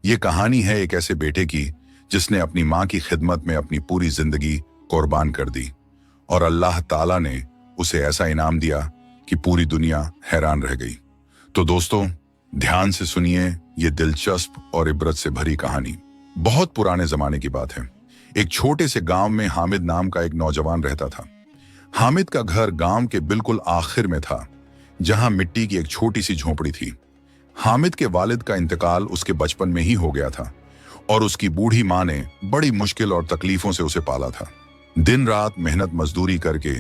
ये कहानी है एक ऐसे बेटे की जिसने अपनी माँ की खिदमत में अपनी पूरी जिंदगी कुर्बान कर दी और अल्लाह ताला ने उसे ऐसा इनाम दिया कि पूरी दुनिया हैरान रह गई। तो दोस्तों, ध्यान से सुनिए ये दिलचस्प और इबरत से भरी कहानी। बहुत पुराने जमाने की बात है। एक छोटे से गांव में हामिद नाम का एक नौजवान रहता था। हामिद का घर गांव के बिल्कुल आखिर में था, जहां मिट्टी की एक छोटी सी झोपड़ी थी। हामिद के वालिद का इंतकाल उसके बचपन में ही हो गया था और उसकी बूढ़ी माँ ने बड़ी मुश्किल और तकलीफों से उसे पाला था। दिन रात मेहनत मजदूरी करके,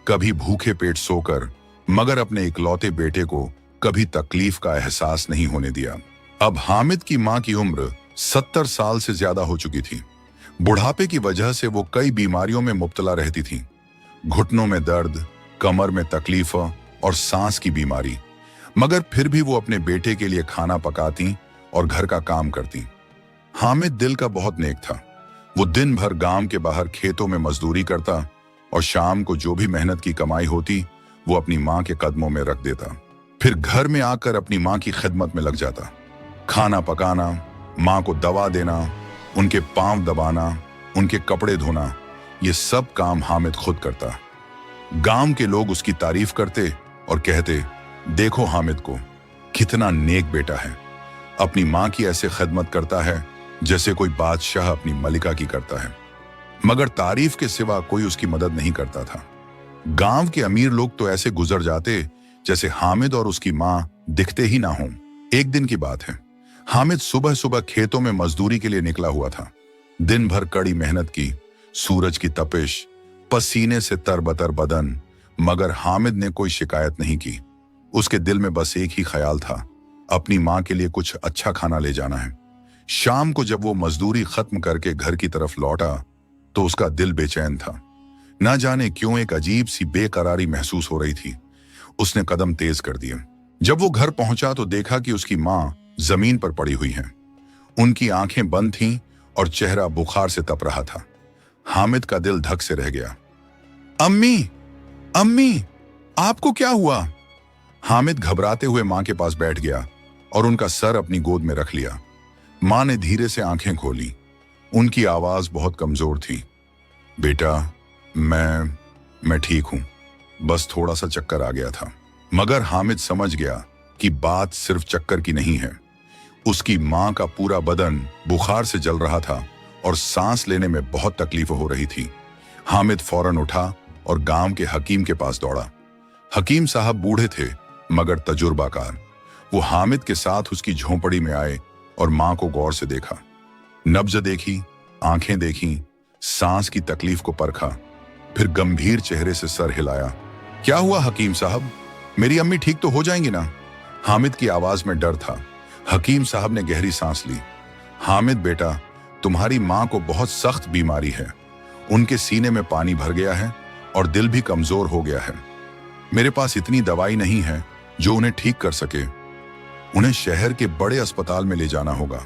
कभी भूखे पेट सोकर, मगर अपने इकलौते बेटे को कभी तकलीफ का एहसास नहीं होने दिया। अब हामिद की माँ की उम्र 70 साल से ज्यादा हो चुकी थी। बुढ़ापे की वजह से वो कई बीमारियों में मुब्तला रहती थी। घुटनों में दर्द, कमर में तकलीफ और सांस की बीमारी, मगर फिर भी वो अपने बेटे के लिए खाना पकाती और घर का काम करती। हामिद दिल का बहुत नेक था। वो दिन भर गांव के बाहर खेतों में मजदूरी करता और शाम को जो भी मेहनत की कमाई होती वो अपनी माँ के कदमों में रख देता। फिर घर में आकर अपनी माँ की खिदमत में लग जाता। खाना पकाना, माँ को दवा देना, उनके पांव दबाना, उनके कपड़े धोना, ये सब काम हामिद खुद करता। गांव के लोग उसकी तारीफ करते और कहते, देखो हामिद को, कितना नेक बेटा है। अपनी माँ की ऐसे खिदमत करता है जैसे कोई बादशाह अपनी मलिका की करता है। मगर तारीफ के सिवा कोई उसकी मदद नहीं करता था। गांव के अमीर लोग तो ऐसे गुजर जाते जैसे हामिद और उसकी माँ दिखते ही ना हों। एक दिन की बात है, हामिद सुबह सुबह खेतों में मजदूरी के लिए निकला हुआ था। दिन भर कड़ी मेहनत की, सूरज की तपिश, पसीने से तरबतर बदन, मगर हामिद ने कोई शिकायत नहीं की। उसके दिल में बस एक ही ख्याल था, अपनी माँ के लिए कुछ अच्छा खाना ले जाना है। शाम को जब वो मजदूरी खत्म करके घर की तरफ लौटा तो उसका दिल बेचैन था। ना जाने क्यों एक अजीब सी बेकरारी महसूस हो रही थी। उसने कदम तेज कर दिए। जब वो घर पहुंचा तो देखा कि उसकी माँ जमीन पर पड़ी हुई है। उनकी आंखें बंद थीं और चेहरा बुखार से तप रहा था। हामिद का दिल धक से रह गया। अम्मी, अम्मी, आपको क्या हुआ? हामिद घबराते हुए माँ के पास बैठ गया और उनका सर अपनी गोद में रख लिया। माँ ने धीरे से आंखें खोली। उनकी आवाज बहुत कमजोर थी। बेटा, मैं ठीक हूं, बस थोड़ा सा चक्कर आ गया था। मगर हामिद समझ गया कि बात सिर्फ चक्कर की नहीं है। उसकी माँ का पूरा बदन बुखार से जल रहा था और सांस लेने में बहुत तकलीफ हो रही थी। हामिद फौरन उठा और गांव के हकीम के पास दौड़ा। हकीम साहब बूढ़े थे मगर तजुर्बाकार। वो हामिद के साथ उसकी झोंपड़ी में आए और माँ को गौर से देखा। नब्ज देखी, आंखें देखी, सांस की तकलीफ को परखा, फिर गंभीर चेहरे से सर हिलाया। क्या हुआ हकीम साहब? मेरी अम्मी ठीक तो हो जाएंगी ना? हामिद की आवाज में डर था। हकीम साहब ने गहरी सांस ली। हामिद बेटा, तुम्हारी माँ को बहुत सख्त बीमारी है। उनके सीने में पानी भर गया है और दिल भी कमजोर हो गया है। मेरे पास इतनी दवाई नहीं है जो उन्हें ठीक कर सके। उन्हें शहर के बड़े अस्पताल में ले जाना होगा।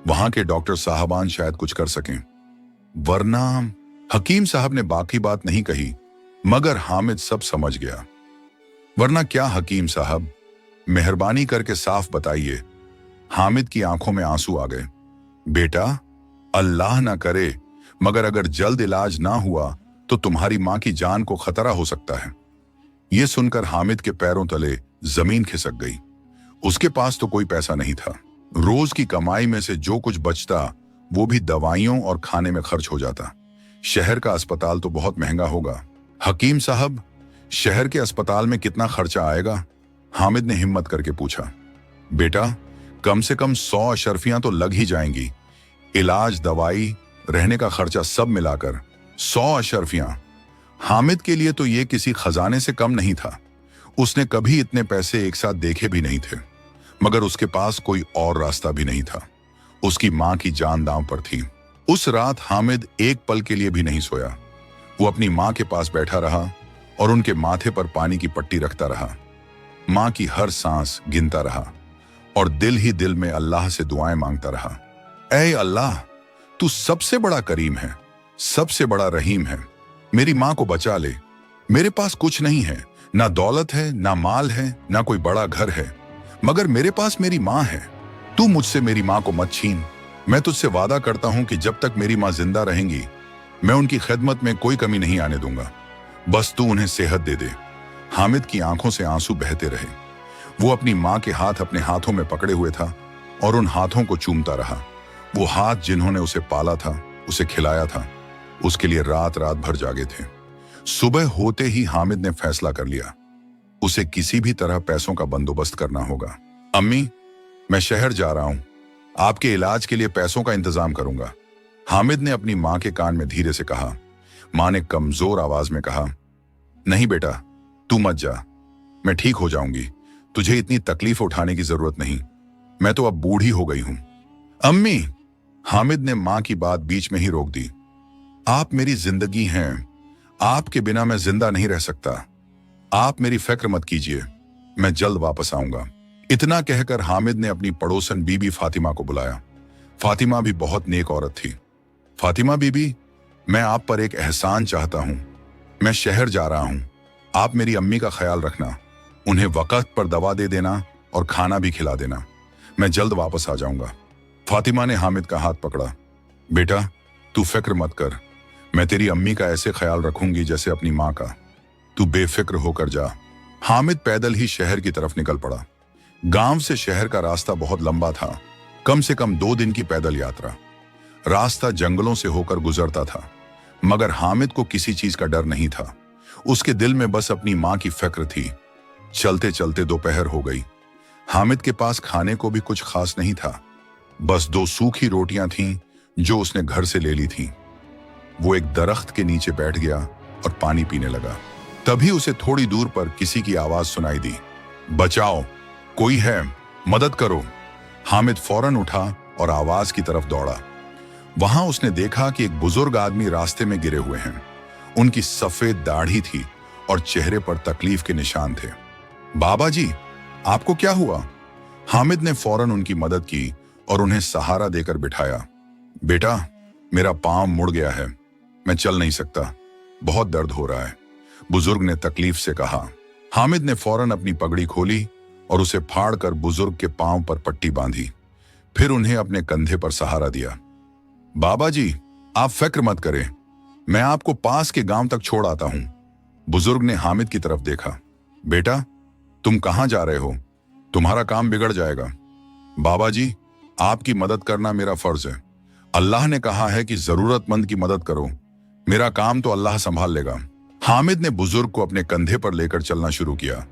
वहां के डॉक्टर साहबान शायद कुछ कर सकें, वरना। हकीम साहब ने बाकी बात नहीं कही, मगर हामिद सब समझ गया। वरना क्या हकीम साहब, मेहरबानी करके साफ बताइए। हामिद की आंखों में आंसू आ गए। बेटा, अल्लाह ना करे, मगर अगर जल्द इलाज ना हुआ तो तुम्हारी मां की जान को खतरा हो सकता है। यह सुनकर हामिद के पैरों तले जमीन खिसक गई। उसके पास तो कोई पैसा नहीं था। रोज की कमाई में से जो कुछ बचता वो भी दवाइयों और खाने में खर्च हो जाता। शहर का अस्पताल तो बहुत महंगा होगा। हकीम साहब, शहर के अस्पताल में कितना खर्चा आएगा? हामिद ने हिम्मत करके पूछा। बेटा, कम से कम 100 अशरफियां तो लग ही जाएंगी। इलाज, दवाई, रहने का खर्चा सब मिलाकर 100 अशरफियां। हामिद के लिए तो ये किसी खजाने से कम नहीं था। उसने कभी इतने पैसे एक साथ देखे भी नहीं थे, मगर उसके पास कोई और रास्ता भी नहीं था। उसकी मां की जान दांव पर थी। उस रात हामिद एक पल के लिए भी नहीं सोया। वो अपनी मां के पास बैठा रहा और उनके माथे पर पानी की पट्टी रखता रहा। मां की हर सांस गिनता रहा और दिल ही दिल में अल्लाह से दुआएं मांगता रहा। ऐ अल्लाह, तू सबसे बड़ा करीम है, सबसे बड़ा रहीम है। मेरी मां को बचा ले। मेरे पास कुछ नहीं है, ना दौलत है, ना माल है, ना कोई बड़ा घर है, मगर मेरे पास मेरी मां है। तू मुझसे मेरी माँ को मत छीन। मैं तुझसे वादा करता हूं कि जब तक मेरी माँ जिंदा रहेंगी मैं उनकी खिदमत में कोई कमी नहीं आने दूंगा। बस तू उन्हें सेहत दे दे। हामिद की आंखों से आंसू बहते रहे। वो अपनी माँ के हाथ अपने हाथों में पकड़े हुए था और उन हाथों को चूमता रहा। वो हाथ जिन्होंने उसे पाला था, उसे खिलाया था, उसके लिए रात रात भर जागे थे। सुबह होते ही हामिद ने फैसला कर लिया, उसे किसी भी तरह पैसों का बंदोबस्त करना होगा। अम्मी, मैं शहर जा रहा हूं, आपके इलाज के लिए पैसों का इंतजाम करूंगा। हामिद ने अपनी मां के कान में धीरे से कहा। मां ने कमजोर आवाज में कहा, नहीं बेटा, तू मत जा, मैं ठीक हो जाऊंगी, तुझे इतनी तकलीफ उठाने की जरूरत नहीं, मैं तो अब बूढ़ी हो गई हूं। अम्मी, हामिद ने मां की बात बीच में ही रोक दी। आप मेरी जिंदगी हैं, आपके बिना मैं जिंदा नहीं रह सकता। आप मेरी फिक्र मत कीजिए, मैं जल्द वापस आऊंगा। इतना कहकर हामिद ने अपनी पड़ोसन बीबी फातिमा को बुलाया। फातिमा भी बहुत नेक औरत थी। फातिमा बीबी, मैं आप पर एक एहसान चाहता हूं। मैं शहर जा रहा हूं, आप मेरी अम्मी का ख्याल रखना, उन्हें वक्त पर दवा दे देना और खाना भी खिला देना। मैं जल्द वापस आ जाऊंगा। फातिमा ने हामिद का हाथ पकड़ा। बेटा, तू फिक्र मत कर, मैं तेरी अम्मी का ऐसे ख्याल रखूंगी जैसे अपनी माँ का। तू बेफिक्र होकर जा। हामिद पैदल ही शहर की तरफ निकल पड़ा। गांव से शहर का रास्ता बहुत लंबा था, कम से कम 2 दिन की पैदल यात्रा। रास्ता जंगलों से होकर गुजरता था, मगर हामिद को किसी चीज का डर नहीं था। उसके दिल में बस अपनी माँ की फिक्र थी। चलते चलते दोपहर हो गई। हामिद के पास खाने को भी कुछ खास नहीं था, बस 2 सूखी रोटियां थीं जो उसने घर से ले ली थीं। वो एक दरख्त के नीचे बैठ गया और पानी पीने लगा। तभी उसे थोड़ी दूर पर किसी की आवाज सुनाई दी, बचाओ, कोई है, मदद करो। हामिद फौरन उठा और आवाज की तरफ दौड़ा। वहां उसने देखा कि एक बुजुर्ग आदमी रास्ते में गिरे हुए हैं। उनकी सफेद दाढ़ी थी और चेहरे पर तकलीफ के निशान थे। बाबा जी, आपको क्या हुआ? हामिद ने फौरन उनकी मदद की और उन्हें सहारा देकर बिठाया। बेटा, मेरा पांव मुड़ गया है, मैं चल नहीं सकता, बहुत दर्द हो रहा है, बुजुर्ग ने तकलीफ से कहा। हामिद ने फौरन अपनी पगड़ी खोली और उसे फाड़कर बुजुर्ग के पांव पर पट्टी बांधी, फिर उन्हें अपने कंधे पर सहारा दिया। बाबा जी, आप फिक्र मत करें, मैं आपको पास के गांव तक छोड़ आता हूं। बुजुर्ग ने हामिद की तरफ देखा। बेटा, तुम कहां जा रहे हो? तुम्हारा काम बिगड़ जाएगा। बाबा जी, आपकी मदद करना मेरा फर्ज है। अल्लाह ने कहा है कि जरूरतमंद की मदद करो, मेरा काम तो अल्लाह संभाल लेगा। हामिद ने बुजुर्ग को अपने कंधे पर लेकर चलना शुरू किया।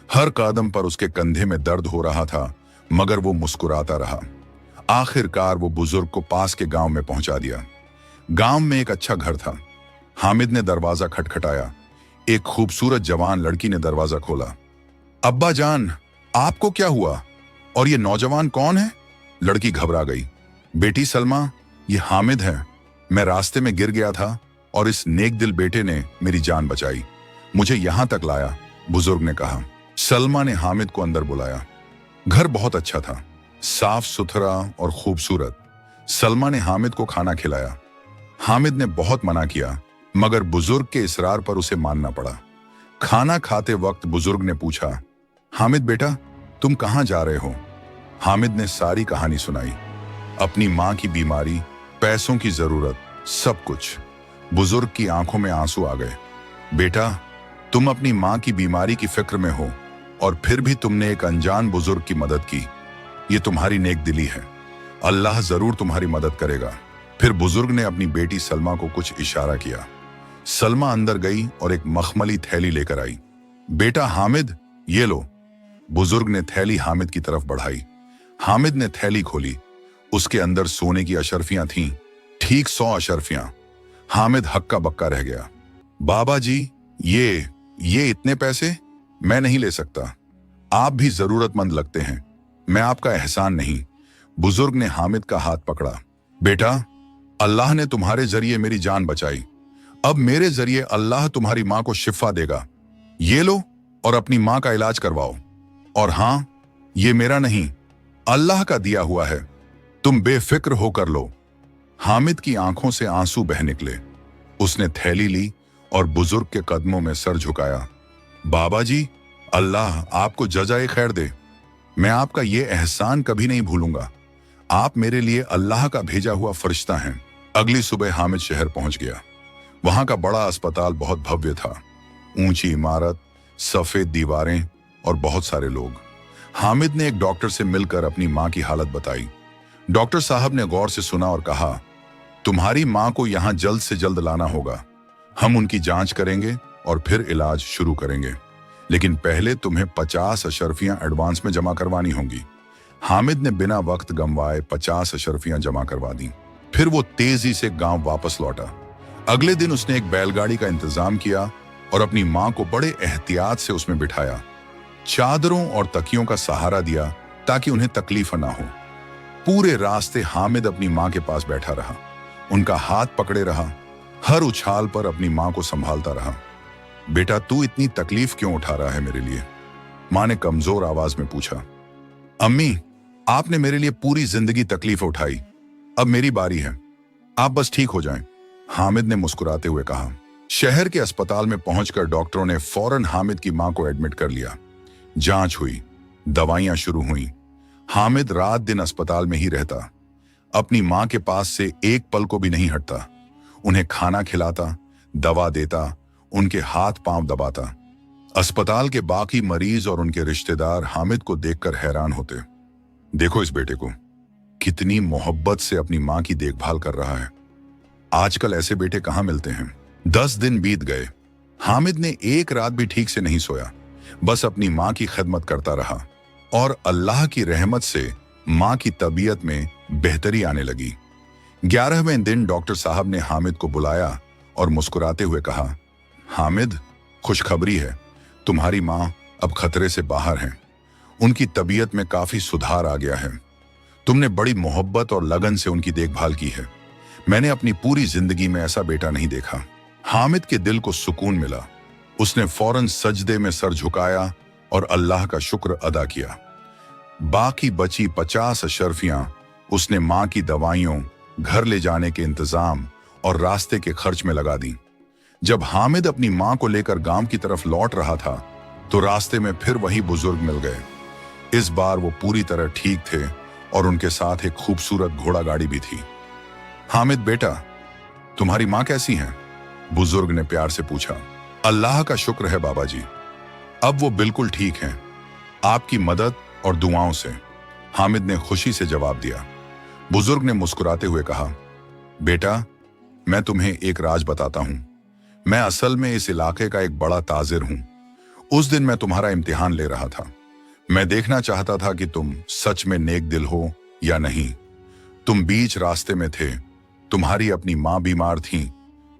हर कदम पर उसके कंधे में दर्द हो रहा था, मगर वो मुस्कुराता रहा। आखिरकार वो बुजुर्ग को पास के गांव में पहुंचा दिया। गांव में एक अच्छा घर था। हामिद ने दरवाजा खटखटाया। एक खूबसूरत जवान लड़की ने दरवाजा खोला। अब्बा जान, आपको क्या हुआ? और ये नौजवान कौन है? लड़की घबरा गई। बेटी सलमा, ये हामिद है, मैं रास्ते में गिर गया था और इस नेक दिल बेटे ने मेरी जान बचाई, मुझे यहां तक लाया, बुजुर्ग ने कहा। सलमा ने हामिद को अंदर बुलाया। घर बहुत अच्छा था, साफ सुथरा और खूबसूरत। सलमा ने हामिद को खाना खिलाया। हामिद ने बहुत मना किया, मगर बुजुर्ग के इसरार पर उसे मानना पड़ा। खाना खाते वक्त बुजुर्ग ने पूछा, हामिद बेटा, तुम कहां जा रहे हो? हामिद ने सारी कहानी सुनाई, अपनी मां की बीमारी, पैसों की जरूरत, सब कुछ। बुजुर्ग की आंखों में आंसू आ गए। बेटा, तुम अपनी मां की बीमारी की फिक्र में हो और फिर भी तुमने एक अनजान बुजुर्ग की मदद की, ये तुम्हारी नेक दिली है, अल्लाह जरूर तुम्हारी मदद करेगा। फिर बुजुर्ग ने अपनी बेटी सलमा को कुछ इशारा किया। सलमा अंदर गई और एक मखमली थैली लेकर आई। बेटा हामिद, ये लो। बुजुर्ग ने थैली हामिद की तरफ बढ़ाई। हामिद ने थैली खोली। उसके अंदर सोने की अशरफियां थीं, ठीक 100 अशरफियां। हामिद हक्का बक्का रह गया। बाबा जी, ये इतने पैसे मैं नहीं ले सकता, आप भी जरूरतमंद लगते हैं, मैं आपका एहसान नहीं। बुजुर्ग ने हामिद का हाथ पकड़ा। बेटा, अल्लाह ने तुम्हारे जरिए मेरी जान बचाई, अब मेरे जरिए अल्लाह तुम्हारी मां को शिफा देगा। ये लो और अपनी मां का इलाज करवाओ। और हां, ये मेरा नहीं, अल्लाह का दिया हुआ है, तुम बेफिक्र होकर लो। हामिद की आंखों से आंसू बह निकले। उसने थैली ली और बुजुर्ग के कदमों में सर झुकाया। बाबा जी, अल्लाह आपको जज़ाए खैर दे, मैं आपका ये एहसान कभी नहीं भूलूंगा। आप मेरे लिए अल्लाह का भेजा हुआ फरिश्ता हैं। अगली सुबह हामिद शहर पहुंच गया। वहां का बड़ा अस्पताल बहुत भव्य था। ऊंची इमारत, सफेद दीवारें और बहुत सारे लोग। हामिद ने एक डॉक्टर से मिलकर अपनी मां की हालत बताई। डॉक्टर साहब ने गौर से सुना और कहा, तुम्हारी मां को यहां जल्द से जल्द लाना होगा। हम उनकी जांच करेंगे और फिर इलाज शुरू करेंगे, लेकिन पहले तुम्हें 50 अशर्फियां एडवांस में जमा करवानी होंगी। हामिद ने बिना वक्त गंवाए 50 अशर्फियां जमा करवा दी। फिर वो तेजी से गांव वापस लौटा। अगले दिन उसने एक बैलगाड़ी का इंतजाम किया और अपनी मां को बड़े एहतियात से उसमें बिठाया। चादरों और तकियों का सहारा दिया ताकि उन्हें तकलीफ ना हो। पूरे रास्ते हामिद अपनी मां के पास बैठा रहा, उनका हाथ पकड़े रहा, हर उछाल पर अपनी मां को संभालता रहा। बेटा, तू इतनी तकलीफ क्यों उठा रहा है मेरे लिए? मां ने कमजोर आवाज में पूछा। अम्मी, आपने मेरे लिए पूरी जिंदगी तकलीफ उठाई, अब मेरी बारी है, आप बस ठीक हो जाएं, हामिद ने मुस्कुराते हुए कहा। शहर के अस्पताल में पहुंचकर डॉक्टरों ने फौरन हामिद की मां को एडमिट कर लिया। जांच हुई, दवाइयां शुरू हुई। हामिद रात दिन अस्पताल में ही रहता, अपनी मां के पास से एक पल को भी नहीं हटता। उन्हें खाना खिलाता, दवा देता, उनके हाथ पांव दबाता। अस्पताल के बाकी मरीज और उनके रिश्तेदार हामिद को देखकर हैरान होते। देखो इस बेटे को, कितनी मोहब्बत से अपनी मां की देखभाल कर रहा है। आजकल ऐसे बेटे कहां मिलते हैं। 10 दिन बीत गए। हामिद ने एक रात भी ठीक से नहीं सोया, बस अपनी मां की खिदमत करता रहा और अल्लाह की रहमत से मां की तबीयत में बेहतरी आने लगी। 11वें दिन डॉक्टर साहब ने हामिद को बुलाया और मुस्कुराते हुए कहा, हामिद, खुशखबरी है, तुम्हारी मां अब खतरे से बाहर हैं। उनकी तबीयत में काफी सुधार आ गया है। तुमने बड़ी मोहब्बत और लगन से उनकी देखभाल की है। मैंने अपनी पूरी जिंदगी में ऐसा बेटा नहीं देखा। हामिद के दिल को सुकून मिला। उसने फौरन सजदे में सर झुकाया और अल्लाह का शुक्र अदा किया। बाकी बची 50 अशर्फियां उसने मां की दवाइयों, घर ले जाने के इंतजाम और रास्ते के खर्च में लगा दी। जब हामिद अपनी मां को लेकर गांव की तरफ लौट रहा था तो रास्ते में फिर वही बुजुर्ग मिल गए। इस बार वो पूरी तरह ठीक थे और उनके साथ एक खूबसूरत घोड़ा गाड़ी भी थी। हामिद बेटा, तुम्हारी मां कैसी हैं? बुजुर्ग ने प्यार से पूछा। अल्लाह का शुक्र है बाबा जी, अब वो बिल्कुल ठीक हैं, आपकी मदद और दुआओं से, हामिद ने खुशी से जवाब दिया। बुजुर्ग ने मुस्कुराते हुए कहा, बेटा, मैं तुम्हें एक राज बताता हूं। मैं असल में इस इलाके का एक बड़ा ताजिर हूं। उस दिन मैं तुम्हारा इम्तिहान ले रहा था। मैं देखना चाहता था कि तुम सच में नेक दिल हो या नहीं। तुम बीच रास्ते में थे, तुम्हारी अपनी मां बीमार थी,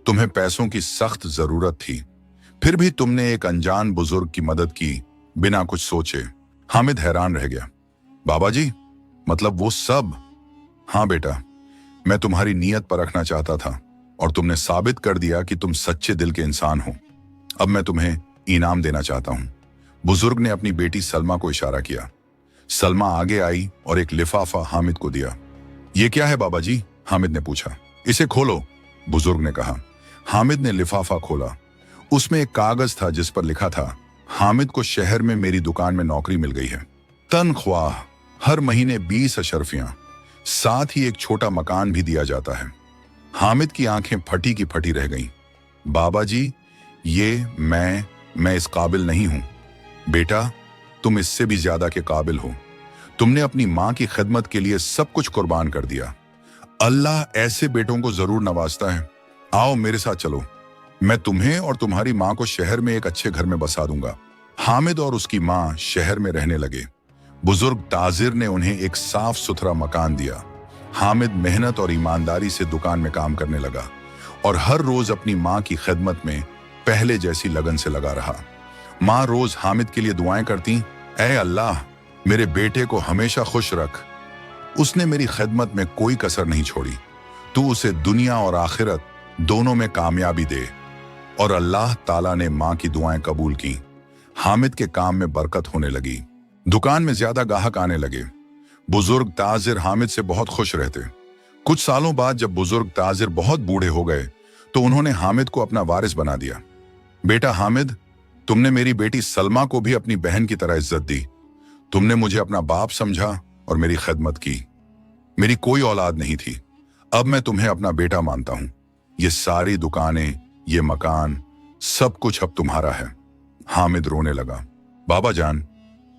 तुम्हें पैसों की सख्त जरूरत थी, फिर भी तुमने एक अनजान बुजुर्ग की मदद की बिना कुछ सोचे। हामिद हैरान रह गया। बाबा जी, मतलब वो सब? हाँ बेटा, मैं तुम्हारी नीयत परखना चाहता था और तुमने साबित कर दिया कि तुम सच्चे दिल के इंसान हो। अब मैं तुम्हें इनाम देना चाहता हूं। बुजुर्ग ने अपनी बेटी सलमा को इशारा किया। सलमा आगे आई और एक लिफाफा हामिद को दिया। ये क्या है बाबा जी? हामिद ने पूछा। इसे खोलो, बुजुर्ग ने कहा। हामिद ने लिफाफा खोला। उसमें एक कागज था जिस पर लिखा था, हामिद को शहर में मेरी दुकान में नौकरी मिल गई है। तनख्वाह हर महीने 20 अशर्फियां, साथ ही एक छोटा मकान भी दिया जाता है। हामिद की आंखें फटी की फटी रह गईं। बाबा जी, ये मैं इस काबिल नहीं हूं। बेटा, तुम इससे भी ज्यादा के काबिल हो। तुमने अपनी मां की खिदमत के लिए सब कुछ कुर्बान कर दिया। अल्लाह ऐसे बेटों को जरूर नवाजता है। आओ मेरे साथ चलो, मैं तुम्हें और तुम्हारी मां को शहर में एक अच्छे घर में बसा दूंगा। हामिद और उसकी मां शहर में रहने लगे। बुजुर्ग ताजिर ने उन्हें एक साफ सुथरा मकान दिया। हामिद मेहनत और ईमानदारी से दुकान में काम करने लगा और हर रोज अपनी मां की खिदमत में पहले जैसी लगन से लगा रहा। मां रोज हामिद के लिए दुआएं करती, ऐ अल्लाह, मेरे बेटे को हमेशा खुश रख। उसने मेरी खिदमत में कोई कसर नहीं छोड़ी। तू उसे दुनिया और आखिरत दोनों में कामयाबी दे। और अल्लाह ताला ने मां की दुआएं कबूल की। हामिद के काम में बरकत होने लगी। दुकान में ज्यादा ग्राहक आने लगे। बुजुर्ग ताजिर हामिद से बहुत खुश रहते। कुछ सालों बाद जब बुजुर्ग ताजिर बहुत बूढ़े हो गए तो उन्होंने हामिद को अपना वारिस बना दिया। बेटा हामिद, तुमने मेरी बेटी सलमा को भी अपनी बहन की तरह इज्जत दी। तुमने मुझे अपना बाप समझा और मेरी खिदमत की। मेरी कोई औलाद नहीं थी। अब मैं तुम्हें अपना बेटा मानता हूं। ये सारी दुकानें, ये मकान, सब कुछ अब तुम्हारा है। हामिद रोने लगा। बाबा जान,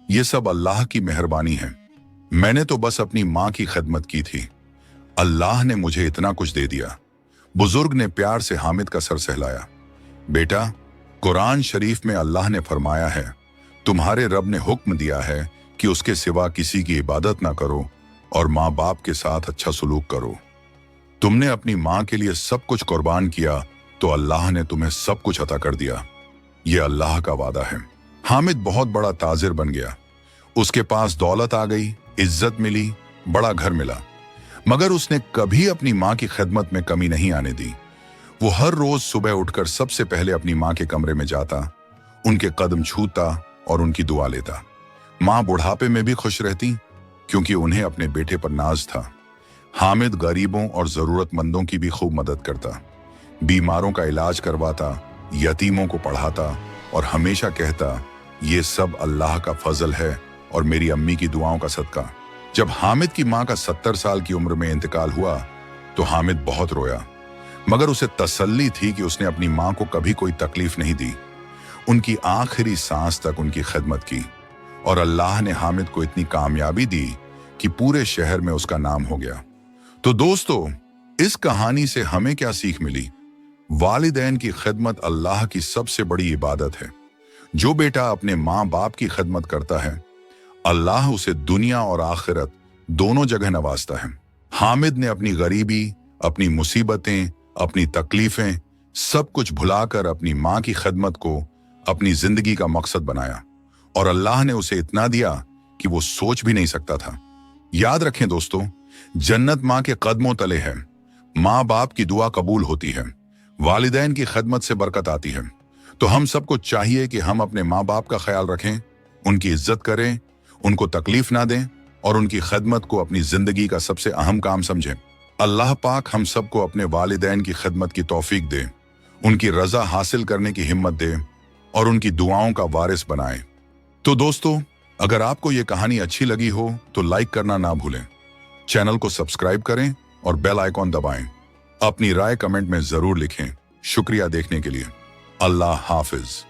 ये सब अल्लाह की मेहरबानी है। मैंने तो बस अपनी माँ की खिदमत की थी। अल्लाह ने मुझे इतना कुछ दे दिया। बुजुर्ग ने प्यार से हामिद का सर सहलाया। बेटा, कुरान शरीफ में अल्लाह ने फरमाया है, तुम्हारे रब ने हुक्म दिया है कि उसके सिवा किसी की इबादत ना करो और माँ बाप के साथ अच्छा सलूक करो। तुमने अपनी माँ के लिए सब कुछ कुर्बान किया तो अल्लाह ने तुम्हें सब कुछ अता कर दिया। ये अल्लाह का वादा है। हामिद बहुत बड़ा ताजिर बन गया। उसके पास दौलत आ गई, इज्जत मिली, बड़ा घर मिला, मगर उसने कभी अपनी माँ की खिदमत में कमी नहीं आने दी। वो हर रोज सुबह उठकर सबसे पहले अपनी माँ के कमरे में जाता, उनके कदम छूता और उनकी दुआ लेता। माँ बुढ़ापे में भी खुश रहती क्योंकि उन्हें अपने बेटे पर नाज था। हामिद गरीबों और जरूरतमंदों की भी खूब मदद करता, बीमारों का इलाज करवाता, यतीमों को पढ़ाता और हमेशा कहता, ये सब अल्लाह का फजल है और मेरी अम्मी की दुआओं का सदका। जब हामिद की माँ का 70 साल की उम्र में इंतकाल हुआ तो हामिद बहुत रोया, मगर उसे तसल्ली थी कि उसने अपनी माँ को कभी कोई तकलीफ नहीं दी। उनकी आखिरी सांस तक उनकी खिदमत की और अल्लाह ने हामिद को इतनी कामयाबी दी कि पूरे शहर में उसका नाम हो गया। तो दोस्तों, इस कहानी से हमें क्या सीख मिली? वालिदैन की खिदमत अल्लाह की सबसे बड़ी इबादत है। जो बेटा अपने माँ बाप की खिदमत करता है, अल्लाह उसे दुनिया और आखिरत दोनों जगह नवाजता है। हामिद ने अपनी गरीबी, अपनी मुसीबतें, अपनी तकलीफें सब कुछ भुलाकर अपनी माँ की खिदमत को अपनी जिंदगी का मकसद बनाया और अल्लाह ने उसे इतना दिया कि वो सोच भी नहीं सकता था। याद रखें दोस्तों, जन्नत माँ के कदमों तले है। माँ बाप की दुआ कबूल होती है, वालिदैन की खिदमत से बरकत आती है। तो हम सबको चाहिए कि हम अपने माँ बाप का ख्याल रखें, उनकी इज्जत करें, उनको तकलीफ ना दें और उनकी खिदमत को अपनी जिंदगी का सबसे अहम काम समझें। अल्लाह पाक हम सबको अपने वालिदैन की खिदमत की तौफीक दे, उनकी रजा हासिल करने की हिम्मत दे और उनकी दुआओं का वारिस बनाए। तो दोस्तों, अगर आपको ये कहानी अच्छी लगी हो तो लाइक करना ना भूलें, चैनल को सब्सक्राइब करें और बेल आइकॉन दबाएं। अपनी राय कमेंट में जरूर लिखें। शुक्रिया देखने के लिए। अल्लाह हाफिज।